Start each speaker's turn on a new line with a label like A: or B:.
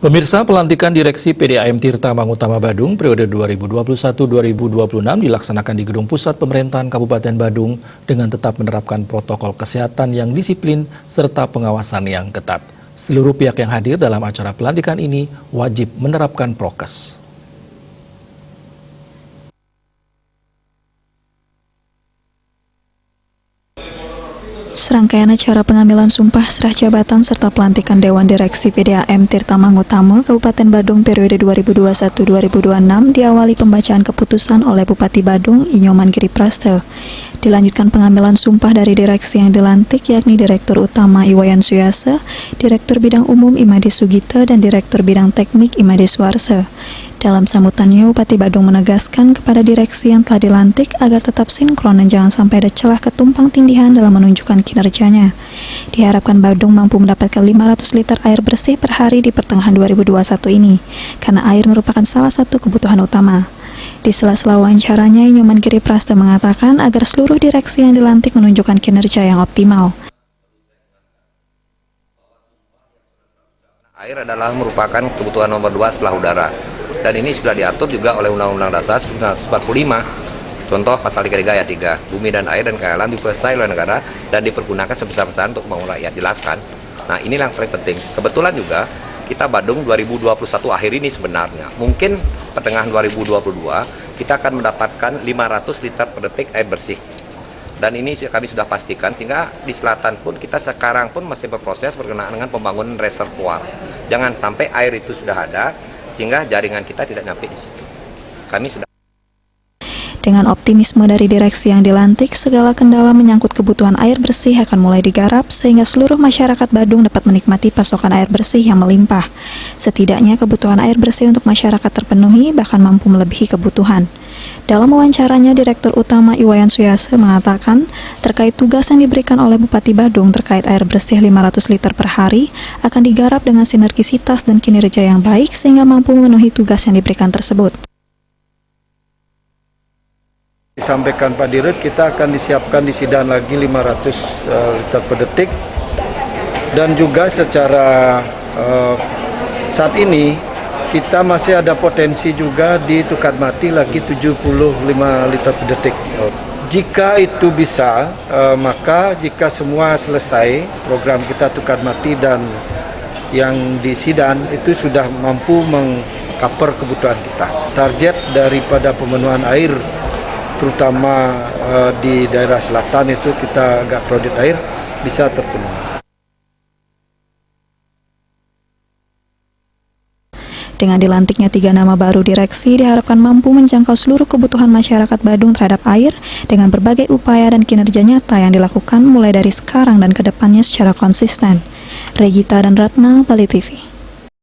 A: Pemirsa, pelantikan Direksi PDAM Tirta Mangutama Badung periode 2021-2026 dilaksanakan di Gedung Pusat Pemerintahan Kabupaten Badung dengan tetap menerapkan protokol kesehatan yang disiplin serta pengawasan yang ketat. Seluruh pihak yang hadir dalam acara pelantikan ini wajib menerapkan prokes.
B: Serangkaian acara pengambilan sumpah serah jabatan serta pelantikan Dewan Direksi PDAM Tirta Mangutama Kabupaten Badung periode 2021-2026 diawali pembacaan keputusan oleh Bupati Badung Inyoman Giripraste. Dilanjutkan pengambilan sumpah dari direksi yang dilantik yakni Direktur Utama Iwayan Suyase, Direktur Bidang Umum Imade Sugite, dan Direktur Bidang Teknik Imade Suarse. Dalam sambutannya, Bupati Badung menegaskan kepada direksi yang telah dilantik agar tetap sinkron dan jangan sampai ada celah ketumpang tindihan dalam menunjukkan kinerjanya. Diharapkan Badung mampu mendapatkan 500 liter air bersih per hari di pertengahan 2021 ini, karena air merupakan salah satu kebutuhan utama. Di sela-sela wawancaranya, Inyoman Giripraste mengatakan agar seluruh direksi yang dilantik menunjukkan kinerja yang optimal.
C: Air adalah merupakan kebutuhan nomor 2 setelah udara. Dan ini sudah diatur juga oleh Undang-Undang Dasar 1945. Contoh pasal 33 ayat 3, bumi dan air dan kealam dikuasai oleh negara dan dipergunakan sebesar-besaran untuk pembangunan rakyat. Jelaskan. Nah, inilah yang paling penting. Kebetulan juga kita Badung 2021 akhir ini sebenarnya. Mungkin pertengahan 2022 kita akan mendapatkan 500 liter per detik air bersih. Dan ini kami sudah pastikan sehingga di selatan pun kita sekarang pun masih berproses berkenaan dengan pembangunan reservoir. Jangan sampai air itu sudah ada sehingga jaringan kita tidak nyampe di situ. Kami sudah.
B: Dengan optimisme dari direksi yang dilantik, segala kendala menyangkut kebutuhan air bersih akan mulai digarap sehingga seluruh masyarakat Badung dapat menikmati pasokan air bersih yang melimpah. Setidaknya kebutuhan air bersih untuk masyarakat terpenuhi bahkan mampu melebihi kebutuhan. Dalam wawancaranya, Direktur Utama Iwayan Suyase mengatakan terkait tugas yang diberikan oleh Bupati Badung terkait air bersih 500 liter per hari akan digarap dengan sinergisitas dan kinerja yang baik sehingga mampu memenuhi tugas yang diberikan tersebut.
D: Disampaikan Pak Dirut, kita akan disiapkan di Sidan lagi 500 liter per detik dan juga secara saat ini kita masih ada potensi juga di Tukadmati lagi 75 liter per detik. Jika itu bisa, maka jika semua selesai program kita Tukadmati dan yang di Sidan itu sudah mampu mengcover kebutuhan kita. Target daripada pemenuhan air terutama di daerah selatan itu kita agak kredit air bisa terpenuhi.
B: Dengan dilantiknya 3 nama baru direksi, diharapkan mampu menjangkau seluruh kebutuhan masyarakat Badung terhadap air dengan berbagai upaya dan kinerja nyata yang dilakukan mulai dari sekarang dan ke depannya secara konsisten. Regita dan Ratna, Bali TV.